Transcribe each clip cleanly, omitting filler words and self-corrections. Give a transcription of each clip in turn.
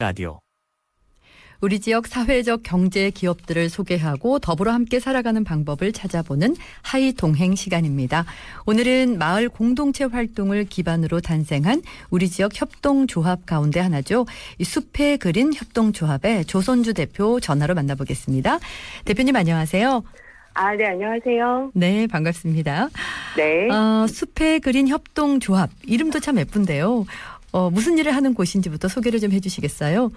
라디오. 우리 지역 사회적 경제 기업들을 소개하고 더불어 함께 살아가는 방법을 찾아보는 하이 동행 시간입니다. 오늘은 마을 공동체 활동을 기반으로 탄생한 우리 지역 협동조합 가운데 하나죠. 이 숲에 그린 협동조합의 조선주 대표 전화로 만나보겠습니다. 대표님 안녕하세요. 네, 안녕하세요. 네, 반갑습니다. 네. 숲에 그린 협동조합 이름도 참 예쁜데요. 무슨 일을 하는 곳인지부터 소개를 좀 해주시겠어요?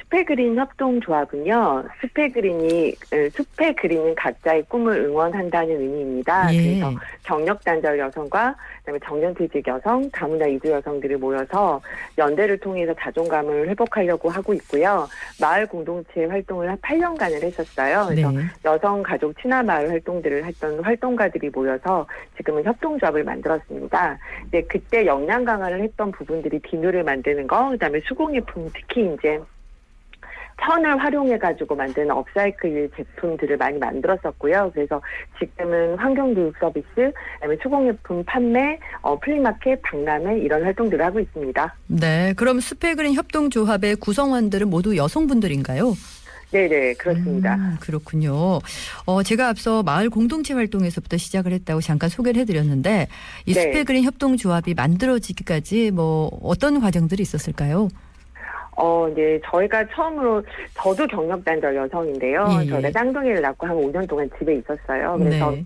숲에 그린 협동조합은요, 숲에 그리는 각자의 꿈을 응원한다는 의미입니다. 예. 그래서 경력단절 여성과 그다음에 정년퇴직 여성, 다문화 이주 여성들이 모여서 연대를 통해서 자존감을 회복하려고 하고 있고요. 마을 공동체 활동을 한 8년간을 했었어요. 그래서 네. 여성 가족 친화 마을 활동들을 했던 활동가들이 모여서 지금은 협동조합을 만들었습니다. 이제 그때 역량 강화를 했던 부분들이 비누를 만드는 거, 그다음에 수공예품, 특히 이제 천을 활용해가지고 만드는 업사이클 제품들을 많이 만들었었고요. 그래서 지금은 환경교육 서비스, 그다음에 수공예품 판매, 플리마켓, 박람회 이런 활동들을 하고 있습니다. 네, 그럼 숲에 그린 협동조합의 구성원들은 모두 여성분들인가요? 네네, 그렇습니다. 그렇군요. 제가 앞서 마을 공동체 활동에서부터 시작을 했다고 잠깐 소개를 해드렸는데 이 네. 숲에 그린 협동조합이 만들어지기까지 어떤 과정들이 있었을까요? 네, 저희가 처음으로, 저도 경력단절 여성인데요. 예. 저희가 쌍둥이를 낳고 한 5년 동안 집에 있었어요. 그래서 네.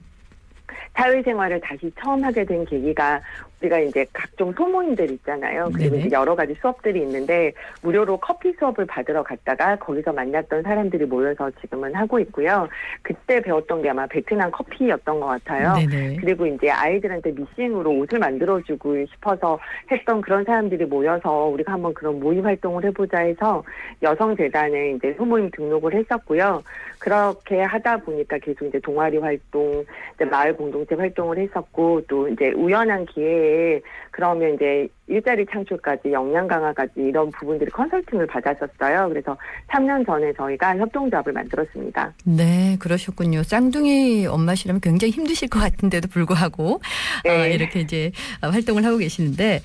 사회생활을 다시 처음 하게 된 계기가 우리가 이제 각종 소모임들 있잖아요. 그리고 네네. 이제 여러 가지 수업들이 있는데 무료로 커피 수업을 받으러 갔다가 거기서 만났던 사람들이 모여서 지금은 하고 있고요. 그때 배웠던 게 아마 베트남 커피였던 것 같아요. 네네. 그리고 이제 아이들한테 미싱으로 옷을 만들어주고 싶어서 했던 그런 사람들이 모여서 우리가 한번 그런 모임 활동을 해보자 해서 여성재단에 이제 소모임 등록을 했었고요. 그렇게 하다 보니까 계속 이제 동아리 활동, 이제 마을 공동체 활동을 했었고 또 이제 우연한 기회에 그러면 이제 일자리 창출까지 역량 강화까지 이런 부분들이 컨설팅을 받았었어요. 그래서 3년 전에 저희가 협동조합을 만들었습니다. 네, 그러셨군요. 쌍둥이 엄마시라면 굉장히 힘드실 것 같은데도 불구하고 네. 이렇게 이제 활동을 하고 계시는데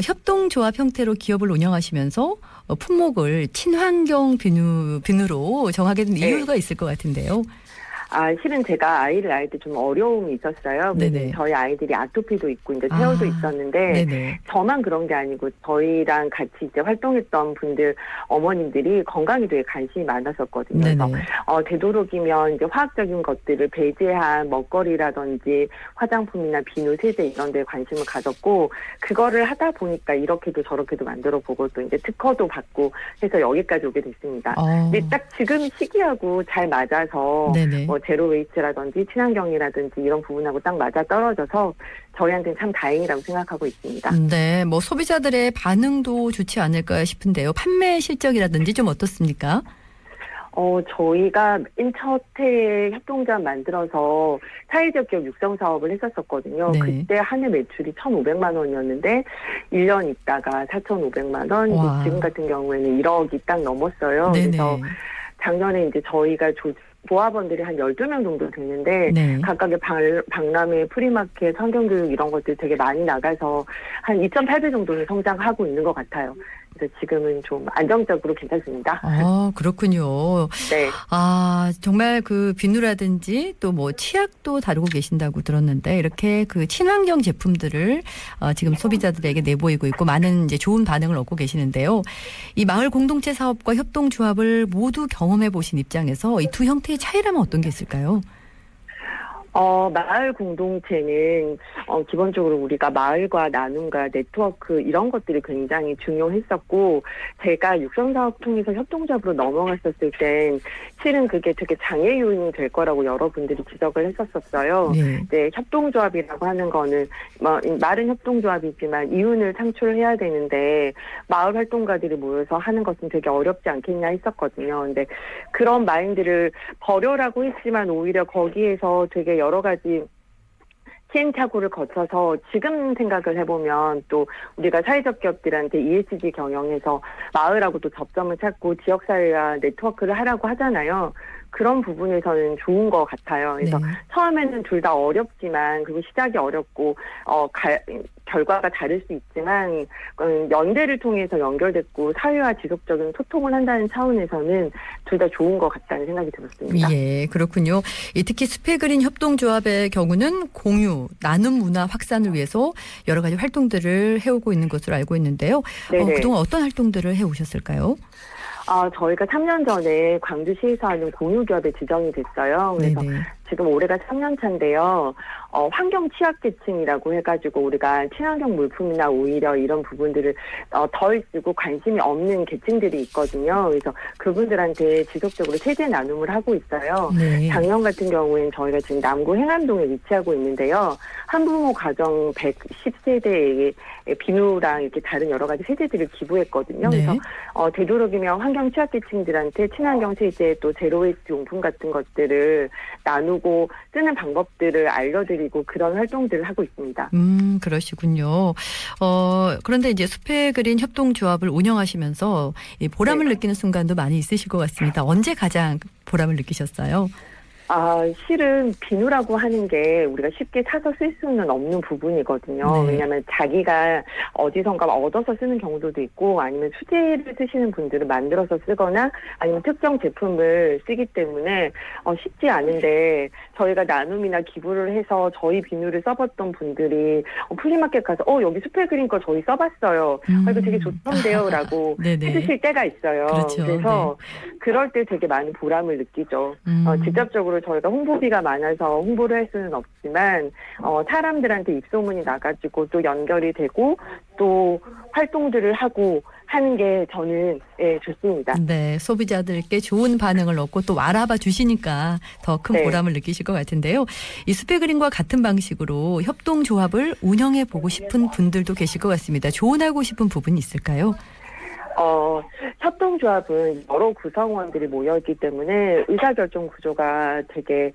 협동조합 형태로 기업을 운영하시면서 품목을 친환경 비누로 정하게 된 네. 이유가 있을 것 같은데요. 실은 제가 아이를 낳을 때 좀 어려움이 있었어요. 네네. 저희 아이들이 아토피도 있고 이제 태어도 있었는데 네네. 저만 그런 게 아니고 저희랑 같이 이제 활동했던 분들 어머님들이 건강에 되게 관심이 많았었거든요. 네네. 그래서 되도록이면 이제 화학적인 것들을 배제한 먹거리라든지 화장품이나 비누, 세제 이런 데에 관심을 가졌고 그거를 하다 보니까 이렇게도 저렇게도 만들어 보고 또 이제 특허도 받고 해서 여기까지 오게 됐습니다. 근데 딱 지금 시기하고 잘 맞아서 네네. 제로 웨이스트라든지 친환경이라든지 이런 부분하고 딱 맞아 떨어져서 저희한테는 참 다행이라고 생각하고 있습니다. 네, 소비자들의 반응도 좋지 않을까 싶은데요. 판매 실적이라든지 좀 어떻습니까? 저희가 맨 첫해 협동조합 만들어서 사회적 기업 육성 사업을 했었거든요. 네. 그때 한 해 매출이 1,500만 원이었는데 1년 있다가 4,500만 원, 와. 지금 같은 경우에는 1억이 딱 넘었어요. 네네. 그래서 작년에 이제 저희가 조합원들이 한 12명 정도 됐는데 네. 각각의 박람회, 프리마켓, 환경교육 이런 것들 되게 많이 나가서 한 2.8배 정도는 성장하고 있는 것 같아요. 그래서 지금은 좀 안정적으로 괜찮습니다. 그렇군요. 네. 정말 그 비누라든지 또 치약도 다루고 계신다고 들었는데 이렇게 그 친환경 제품들을 지금 소비자들에게 내보이고 있고 많은 이제 좋은 반응을 얻고 계시는데요. 이 마을 공동체 사업과 협동조합을 모두 경험해 보신 입장에서 이 두 형태의 차이라면 어떤 게 있을까요? 마을 공동체는 기본적으로 우리가 마을과 나눔과 네트워크 이런 것들이 굉장히 중요했었고 제가 육성사업 통해서 협동조합으로 넘어갔었을 땐 실은 그게 되게 장애 요인이 될 거라고 여러분들이 지적을 했었어요. 네. 네, 협동조합이라고 하는 거는 말은 협동조합이지만 이윤을 창출해야 되는데 마을 활동가들이 모여서 하는 것은 되게 어렵지 않겠냐 했었거든요. 근데 그런 마인드를 버려라고 했지만 오히려 거기에서 되게 여러 가지 시행착오를 거쳐서 지금 생각을 해보면 또 우리가 사회적 기업들한테 ESG 경영에서 마을하고도 접점을 찾고 지역사회와 네트워크를 하라고 하잖아요. 그런 부분에서는 좋은 것 같아요. 그래서 네. 처음에는 둘 다 어렵지만 그리고 시작이 어렵고 결과가 다를 수 있지만 연대를 통해서 연결됐고 사회와 지속적인 소통을 한다는 차원에서는 둘 다 좋은 것 같다는 생각이 들었습니다. 예, 그렇군요. 특히 숲의 그린 협동조합의 경우는 공유, 나눔 문화 확산을 위해서 여러 가지 활동들을 해오고 있는 것으로 알고 있는데요. 네네. 그동안 어떤 활동들을 해오셨을까요? 저희가 3년 전에 광주시에서 하는 공유기업에 지정이 됐어요. 그래서 네네. 지금 올해가 3년 차인데요. 환경 취약계층이라고 해가지고 우리가 친환경 물품이나 오히려 이런 부분들을 덜 쓰고 관심이 없는 계층들이 있거든요. 그래서 그분들한테 지속적으로 세대 나눔을 하고 있어요. 네. 작년 같은 경우에는 저희가 지금 남구 행암동에 위치하고 있는데요. 한부모 가정 110세대에게 비누랑 이렇게 다른 여러 가지 세제들을 기부했거든요. 네. 그래서 되도록이면 환경 취약계층들한테 친환경 세제 또 제로웨이스트 용품 같은 것들을 나누고 쓰는 방법들을 알려드리고 그런 활동들을 하고 있습니다. 그러시군요. 그런데 이제 숲의 그린 협동조합을 운영하시면서 이 보람을 네. 느끼는 순간도 많이 있으실 것 같습니다. 언제 가장 보람을 느끼셨어요? 실은 비누라고 하는 게 우리가 쉽게 사서 쓸 수는 없는 부분이거든요. 네. 왜냐하면 자기가 어디선가 얻어서 쓰는 경우도 있고 아니면 수제를 쓰시는 분들은 만들어서 쓰거나 아니면 특정 제품을 쓰기 때문에 쉽지 않은데 저희가 나눔이나 기부를 해서 저희 비누를 써봤던 분들이 플리마켓 가서 여기 숲의 그린 거 저희 써봤어요. 이거 되게 좋던데요 라고 네네. 해주실 때가 있어요. 그렇죠. 그래서 그럴 때 되게 많은 보람을 느끼죠. 직접적으로 저희가 홍보비가 많아서 홍보를 할 수는 없지만 사람들한테 입소문이 나가지고 또 연결이 되고 또 활동들을 하고 하는 게 저는 좋습니다. 네, 소비자들께 좋은 반응을 얻고 또 알아봐 주시니까 더 큰 네. 보람을 느끼실 것 같은데요. 이 숲의 그린과 같은 방식으로 협동조합을 운영해 보고 싶은 분들도 계실 것 같습니다. 조언하고 싶은 부분이 있을까요? 협동조합은 여러 구성원들이 모여있기 때문에 의사결정 구조가 되게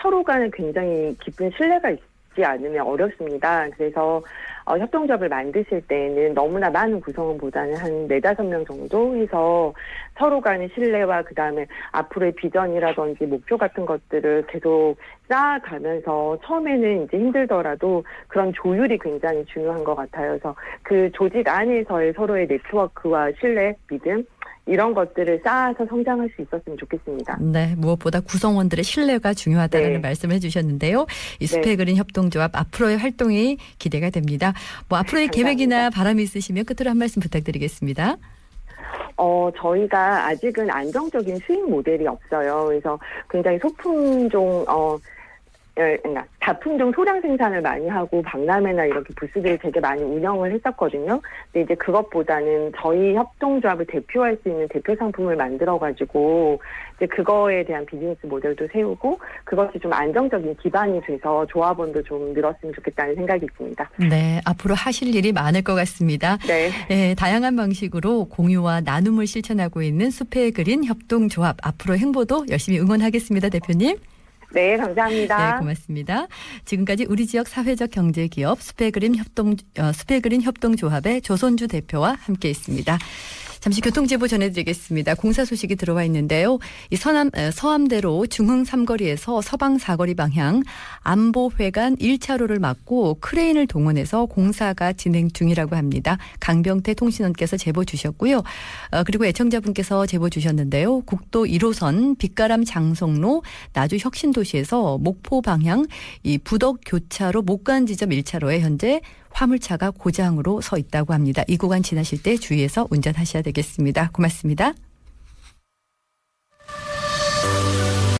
서로 간에 굉장히 깊은 신뢰가 있지 않으면 어렵습니다. 그래서 협동조합을 만드실 때는 너무나 많은 구성원보다는 한 4-5명 정도 해서 서로 간의 신뢰와 그다음에 앞으로의 비전이라든지 목표 같은 것들을 계속 쌓아가면서 처음에는 이제 힘들더라도 그런 조율이 굉장히 중요한 것 같아요. 그래서 그 조직 안에서의 서로의 네트워크와 신뢰, 믿음 이런 것들을 쌓아서 성장할 수 있었으면 좋겠습니다. 네, 무엇보다 구성원들의 신뢰가 중요하다는 네. 말씀을 해주셨는데요. 이 숲의 네. 그린 협동조합 앞으로의 활동이 기대가 됩니다. 앞으로의 감사합니다. 계획이나 바람이 있으시면 끝으로 한 말씀 부탁드리겠습니다. 저희가 아직은 안정적인 수익 모델이 없어요. 그래서 굉장히 소품종, 다품종 소량 생산을 많이 하고 박람회나 이렇게 부스들을 되게 많이 운영을 했었거든요. 근데 이제 그것보다는 저희 협동조합을 대표할 수 있는 대표 상품을 만들어가지고 이제 그거에 대한 비즈니스 모델도 세우고 그것이 좀 안정적인 기반이 돼서 조합원도 좀 늘었으면 좋겠다는 생각이 있습니다. 네, 앞으로 하실 일이 많을 것 같습니다. 네. 네, 다양한 방식으로 공유와 나눔을 실천하고 있는 숲의 그린 협동조합 앞으로 행보도 열심히 응원하겠습니다, 대표님. 네, 감사합니다. 네, 고맙습니다. 지금까지 우리 지역 사회적 경제기업 숲의 그린 협동조합의 조선주 대표와 함께했습니다. 잠시 교통제보 전해드리겠습니다. 공사 소식이 들어와 있는데요. 이 서암대로 중흥 삼거리에서 서방 사거리 방향 안보회관 1차로를 막고 크레인을 동원해서 공사가 진행 중이라고 합니다. 강병태 통신원께서 제보 주셨고요. 그리고 애청자분께서 제보 주셨는데요. 국도 1호선 빛가람 장성로 나주 혁신도시에서 목포 방향 이 부덕 교차로 목간 지점 1차로에 현재 화물차가 고장으로 서 있다고 합니다. 이 구간 지나실 때 주의해서 운전하셔야 되겠습니다. 고맙습니다.